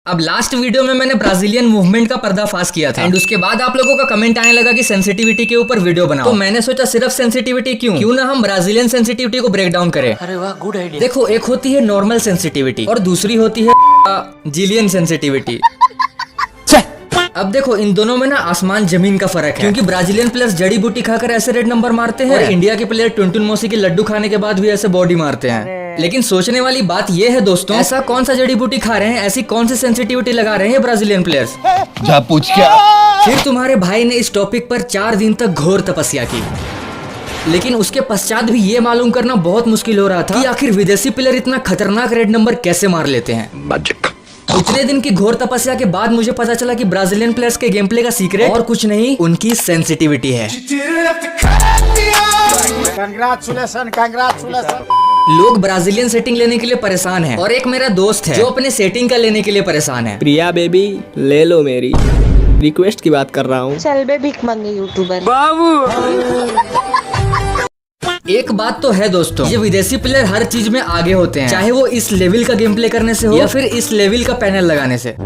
अब last video में मैंने ब्राजीलियन मूवमेंट का पर्दाफाश किया था एंड उसके बाद आप लोगों का कमेंट आने लगा कि सेंसिटिविटी के ऊपर वीडियो बनाओ। तो मैंने सोचा सिर्फ सेंसिटिविटी क्यों ना हम ब्राजीलियन सेंसिटिविटी को ब्रेक डाउन करें। अरे वाह, गुड आइडिया। देखो, एक होती है नॉर्मल सेंसिटिविटी और दूसरी होती है जिलियन सेंसिटिविटी। अब देखो, इन दोनों में ना आसमान जमीन का फर्क है, क्योंकि ब्राजीलियन प्लेयर्स जड़ी बूटी खाकर ऐसे रेड नंबर मारते हैं और इंडिया के प्लेयर टुनटुन मौसी के लड्डू खाने के बाद भी ऐसे बॉडी मारते हैं। लेकिन सोचने वाली बात यह है दोस्तों, ऐसा कौन सा जड़ी बूटी खा रहे हैं, ऐसी कौन सी सेंसिटिविटी लगा रहे हैं ब्राजीलियन प्लेयर्स? जा पूछ क्या। फिर तुम्हारे भाई ने इस टॉपिक पर 4 दिन तक घोर तपस्या की, लेकिन उसके पश्चात भी ये मालूम करना बहुत मुश्किल हो रहा था कि आखिर विदेशी प्लेयर इतना खतरनाक रेड नंबर कैसे मार लेते हैं। इतने दिन की घोर तपस्या के बाद मुझे पता चला कि ब्राजीलियन प्लेयर्स के गेम प्ले का सीक्रेट और कुछ नहीं, उनकी सेंसिटिविटी है। लोग ब्राजीलियन सेटिंग लेने के लिए परेशान हैं और एक मेरा दोस्त है जो अपने सेटिंग का लेने के लिए परेशान है। प्रिया बेबी ले लो मेरी रिक्वेस्ट की बात कर रहा हूँ। चल बे भिख मंगे यूट्यूबर बाबू। एक बात तो है दोस्तों, ये विदेशी प्लेयर हर चीज में आगे होते हैं, चाहे वो इस लेवल का गेम प्ले करने से हो या फिर इस लेवल का पैनल लगाने से।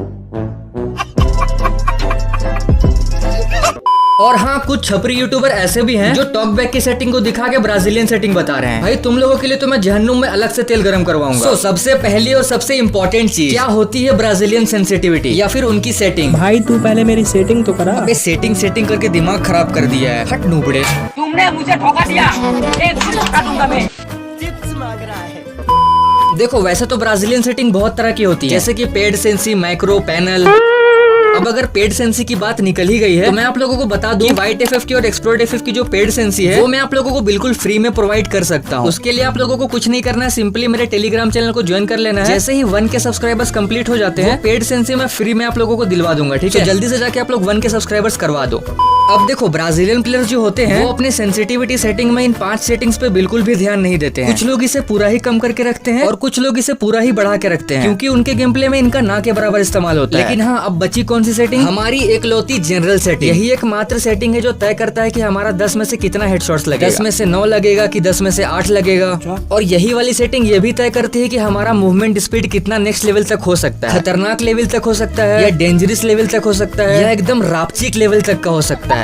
और हाँ, कुछ छपरी यूट्यूबर ऐसे भी हैं जो टॉक बैक की सेटिंग को दिखा के ब्राजीलियन सेटिंग बता रहे हैं। भाई, तुम लोगों के लिए तो मैं जहन्नुम में अलग से तेल गरम करवाऊंगा। सबसे पहली और सबसे इम्पोर्टेंट चीज क्या होती है ब्राजीलियन सेंसिटिविटी या फिर उनकी सेटिंग। भाई तू पहले मेरी सेटिंग तो करा। अबे सेटिंग करके दिमाग खराब कर दिया है। हट नूबड़े, तुमने मुझे धोखा दिया, एक धोखा दूंगा मैं। देखो, वैसे तो ब्राजीलियन सेटिंग बहुत तरह की होती है, जैसे कि पेड सेंसी, माइक्रो, पैनल। अब अगर पेड सेंसी की बात निकल ही गई है तो मैं आप लोगों को बता दूं, वाइट एफएफ की और एक्सप्लोड एफएफ की जो पेड सेंसी है वो मैं आप लोगों को बिल्कुल फ्री में प्रोवाइड कर सकता हूँ। उसके लिए आप लोगों को कुछ नहीं करना है, सिंपली मेरे टेलीग्राम चैनल को ज्वाइन कर लेना है। जैसे ही 1K सब्सक्राइबर्स कंप्लीट हो जाते हैं, पेड सेंसी मैं फ्री में आप लोगों को दिलवा दूंगा, ठीक है? जल्दी से जाके आप लोग 1K सब्सक्राइबर्स करवा दो। अब देखो, ब्राजीलियन प्लेयर्स जो होते हैं वो अपने सेंसिटिविटी सेटिंग में इन 5 सेटिंग्स पे बिल्कुल भी ध्यान नहीं देते हैं। कुछ लोग इसे पूरा ही कम करके रखते हैं और कुछ लोग इसे पूरा ही बढ़ा के रखते हैं, क्योंकि उनके गेम प्ले में इनका ना के बराबर इस्तेमाल होता है। लेकिन हाँ, अब बची कौन सी सेटिंग? हमारी एकलौती जनरल सेटिंग। यही एकमात्र सेटिंग है जो तय करता है कि हमारा 10 में से कितना हेडशॉट्स लगेगा। 10 में से 9 लगेगा कि 10 में से 8 लगेगा। और यही वाली सेटिंग ये भी तय करती है कि हमारा मूवमेंट स्पीड कितना नेक्स्ट लेवल तक हो सकता है, खतरनाक लेवल तक हो सकता है या डेंजरस लेवल तक हो सकता है या एकदम रापचिक लेवल तक का हो सकता है।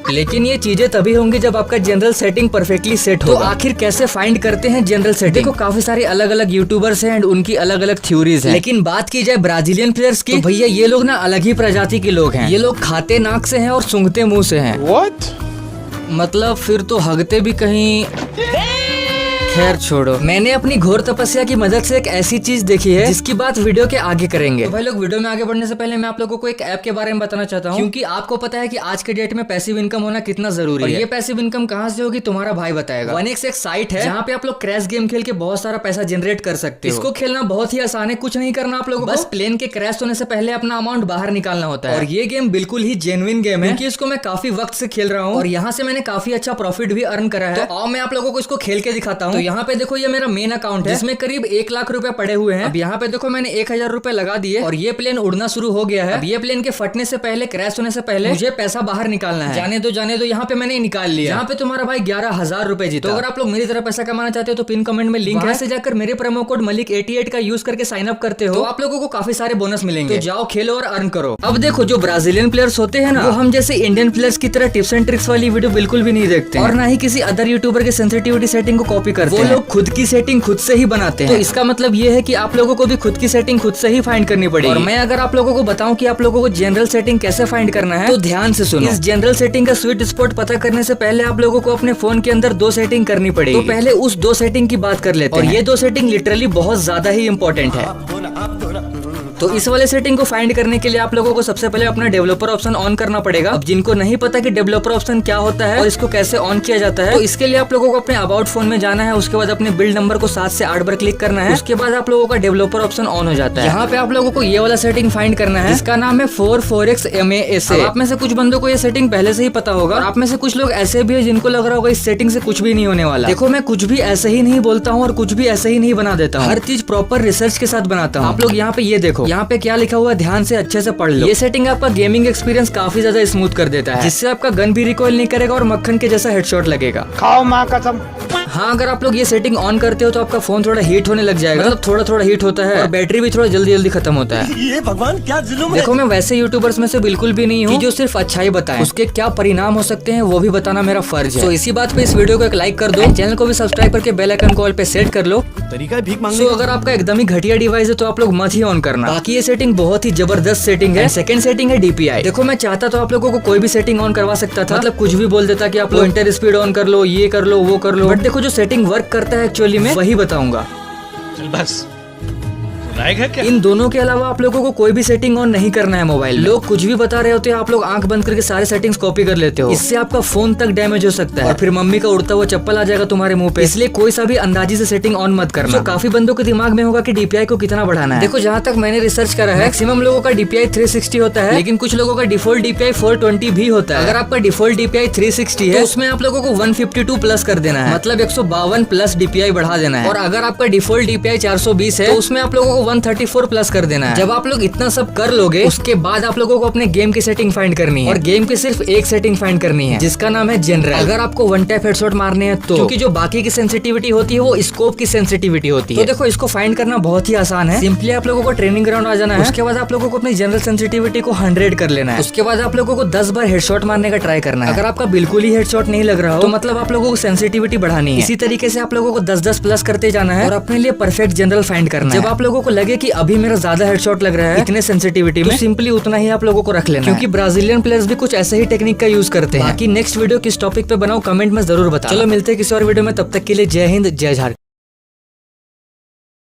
लेकिन ये चीजें तभी होंगी जब आपका जनरल सेटिंग परफेक्टली सेट हो। तो आखिर कैसे फाइंड करते हैं जनरल सेटिंग? देखो, काफी सारे अलग अलग यूट्यूबर्स हैं एंड उनकी अलग अलग थ्योरीज हैं। लेकिन बात की जाए ब्राजीलियन प्लेयर्स की, तो भैया ये लोग ना अलग ही प्रजाति के लोग हैं। ये लोग खाते नाक से हैं और सूंघते मुंह से हैं। What? मतलब फिर तो हगते भी कहीं। खैर छोड़ो, मैंने अपनी घोर तपस्या की मदद से एक ऐसी चीज देखी है जिसकी बात वीडियो के आगे करेंगे। तो भाई लोग, वीडियो में आगे बढ़ने से पहले मैं आप लोगों को एक ऐप के बारे में बताना चाहता हूँ, क्योंकि आपको पता है कि आज के डेट में पैसिव इनकम होना कितना जरूरी है। ये पैसिव इनकम कहाँ से होगी तुम्हारा भाई बताएगा। 1x एक साइट है जहाँ पे आप लोग क्रैश गेम खेल के बहुत सारा पैसा जनरेट कर सकते हो। इसको खेलना बहुत ही आसान है, कुछ नहीं करना आप लोगों को, बस प्लेन के क्रैश होने से पहले अपना अमाउंट बाहर निकालना होता है। और ये गेम बिल्कुल ही जेन्युइन गेम है, क्योंकि इसको मैं काफी वक्त से खेल रहा हूँ और यहाँ से मैंने काफी अच्छा प्रॉफिट भी अर्न करा है। तो आओ मैं आप लोगों को इसको खेल के दिखाता हूँ। तो यहाँ पे देखो, ये मेरा मेन अकाउंट है जिसमें करीब 1 लाख रुपए पड़े हुए हैं। अब यहाँ पे देखो, मैंने 1000 रुपए लगा दिए और ये प्लेन उड़ना शुरू हो गया है। अब ये प्लेन के फटने से पहले, क्रैश होने से पहले मुझे पैसा बाहर निकालना है। जाने दो, यहाँ पे मैंने निकाल लिया। यहाँ पे तुम्हारा भाई 11,000 रुपए जीता। तो अगर आप लोग मेरी तरह पैसा कमाना चाहते हो तो पिन कमेंट में लिंक है, से जाकर मेरे प्रोमो कोड मलिक88 का यूज करके साइन अप करते हो तो आप लोगों को काफी सारे बोनस मिलेंगे। तो जाओ, खेलो और अर्न करो। अब देखो, जो ब्राजीलियन प्लेयर्स होते हैं ना, वो हम जैसे इंडियन प्लेयर्स की तरह टिप्स एंड ट्रिक्स वाली वीडियो बिल्कुल भी नहीं देखते और ना ही किसी अदर यूट्यूबर के सेंसिटिविटी सेटिंग को कॉपी करते हैं। वो लोग खुद की सेटिंग खुद से ही बनाते हैं। तो इसका मतलब ये है कि आप लोगों को भी खुद की सेटिंग खुद से ही फाइंड करनी पड़ेगी। और मैं अगर आप लोगों को बताऊं कि आप लोगों को जनरल सेटिंग कैसे फाइंड करना है, तो ध्यान से सुनो। इस जनरल सेटिंग का स्वीट स्पॉट पता करने से पहले आप लोगों को अपने फोन के अंदर 2 सेटिंग करनी पड़ेगी। तो पहले उस 2 सेटिंग की बात कर लेते हैं। और ये 2 सेटिंग लिटरली बहुत ज्यादा ही इंपॉर्टेंट है। तो इस वाले सेटिंग को फाइंड करने के लिए आप लोगों को सबसे पहले अपना डेवलपर ऑप्शन ऑन करना पड़ेगा। अब जिनको नहीं पता कि डेवलपर ऑप्शन क्या होता है और इसको कैसे ऑन किया जाता है, तो इसके लिए आप लोगों को अपने अबाउट फोन में जाना है। उसके बाद अपने बिल्ड नंबर को 7 से 8 बार क्लिक करना है। उसके बाद आप लोगों का डेवलपर ऑप्शन ऑन हो जाता है। यहाँ पे आप लोगों को ये वाला सेटिंग फाइंड करना है, जिसका नाम है 44x MASA। आप में से कुछ बंदों को ये सेटिंग पहले से ही पता होगा और आप में से कुछ लोग ऐसे भी है जिनको लग रहा होगा इस सेटिंग से कुछ भी नहीं होने वाला। देखो, मैं कुछ भी ऐसे ही नहीं बोलता हूँ और कुछ भी ऐसे ही नहीं बना देता हूँ। हर चीज प्रॉपर रिसर्च के साथ बनाता हूँ। आप लोग यहाँ पे ये देखो, यहाँ पे क्या लिखा हुआ है ध्यान से अच्छे से पढ़ लो। ये सेटिंग आपका गेमिंग एक्सपीरियंस काफी ज्यादा स्मूथ कर देता है, जिससे आपका गन भी रिकॉइल नहीं करेगा और मक्खन के जैसा हेडशॉट लगेगा। खाओ माँ कसम। हाँ, अगर आप लोग ये सेटिंग ऑन करते हो तो आपका फोन थोड़ा हीट होने लग जाएगा, मतलब थोड़ा थोड़ा हीट होता है और बैटरी भी थोड़ा जल्दी जल्दी खत्म होता है। ये भगवान क्या जुल्म है। देखो, मैं वैसे यूट्यूबर्स में से बिल्कुल भी नहीं हूँ जो सिर्फ अच्छाई बताएं, उसके क्या परिणाम हो सकते हैं वो भी बताना मेरा फर्ज है। तो इसी बात पे इस वीडियो को एक लाइक कर दो, चैनल को भी सब्सक्राइब करके बेल आइकन को ऑल पे सेट कर लो। तरीका है भीख मांगने तो अगर आपका एकदम ही घटिया डिवाइस है तो आप लोग मत ही ऑन करना। बाकी ये सेटिंग बहुत ही जबरदस्त सेटिंग है। सेकंड सेटिंग है DPI। देखो, मैं चाहता तो आप लोगों को कोई भी सेटिंग ऑन करवा सकता था, मतलब कुछ भी बोल देता कि आप लोग इंटर स्पीड ऑन कर लो, ये कर लो, वो कर लो, बट देखो जो सेटिंग वर्क करता है एक्चुअली में वही बताऊंगा। चल बस सुनाएगा क्या। इन दोनों के अलावा आप लोगों को कोई भी सेटिंग ऑन नहीं करना है मोबाइल में। लोग कुछ भी बता रहे होते हैं, आप लोग आंख बंद करके सारे सेटिंग्स कॉपी कर लेते हो। इससे आपका फोन तक डैमेज हो सकता है और फिर मम्मी का उड़ता हुआ चप्पल आ जाएगा तुम्हारे मुंह पे। इसलिए कोई सा भी अंदाजी से सेटिंग ऑन मत करना। तो काफी बंदों के दिमाग में होगा कि DPI को कितना बढ़ाना है। देखो, जहाँ तक मैंने रिसर्च करा है, मैक्सिमम लोगों का DPI 360 होता है, लेकिन कुछ लोगों का डिफॉल्ट DPI 420 भी होता है। अगर आपका डिफॉल्ट DPI 360 है तो उसमें आप लोगों को 152 प्लस कर देना है, मतलब 152 प्लस DPI बढ़ा देना है। और अगर आपका डिफॉल्ट DPI 420 है तो उसमें आप लोगों को 134 प्लस कर देना है। जब आप लोग इतना सब कर लोगे, उसके बाद आप लोगों को अपने गेम की सेटिंग फाइंड करनी है, और गेम की सिर्फ एक सेटिंग फाइंड करनी है जिसका नाम है जनरल। अगर आपको वन टैप हेडशॉट मारने हैं तो, क्योंकि जो बाकी की सेंसिटिविटी होती है वो स्कोप की सेंसिटिविटी होती है। तो देखो, इसको फाइंड करना बहुत ही आसान है। सिंपली आप लोगों को ट्रेनिंग ग्राउंड आ जाना है, उसके बाद आप लोगों को अपनी जनरल सेंसिटिविटी को 100 कर लेना है। उसके बाद आप लोगों को 10 बार हेडशॉट मारने का ट्राई करना है। अगर आपका बिल्कुल ही हेडशॉट नहीं लग रहा हो तो मतलब आप लोगों को सेंसिटिविटी बढ़ानी है। इसी तरीके से आप लोगों को 10-10 प्लस करते जाना है और अपने लिए परफेक्ट जनरल फाइंड करना है। जब आप लोगों को लगे कि अभी मेरा ज्यादा हेडशॉट लग रहा है इतने सेंसिटिविटी में, सिंपली उतना ही आप लोगों को रख लेना, क्योंकि ब्राजीलियन प्लेयर्स भी कुछ ऐसे ही टेक्निक का यूज करते हैं। बाकी नेक्स्ट वीडियो किस टॉपिक पे बनाऊं कमेंट में जरूर बताओ। चलो मिलते हैं किसी और वीडियो में, तब तक के लिए जय हिंद जय झारखंड।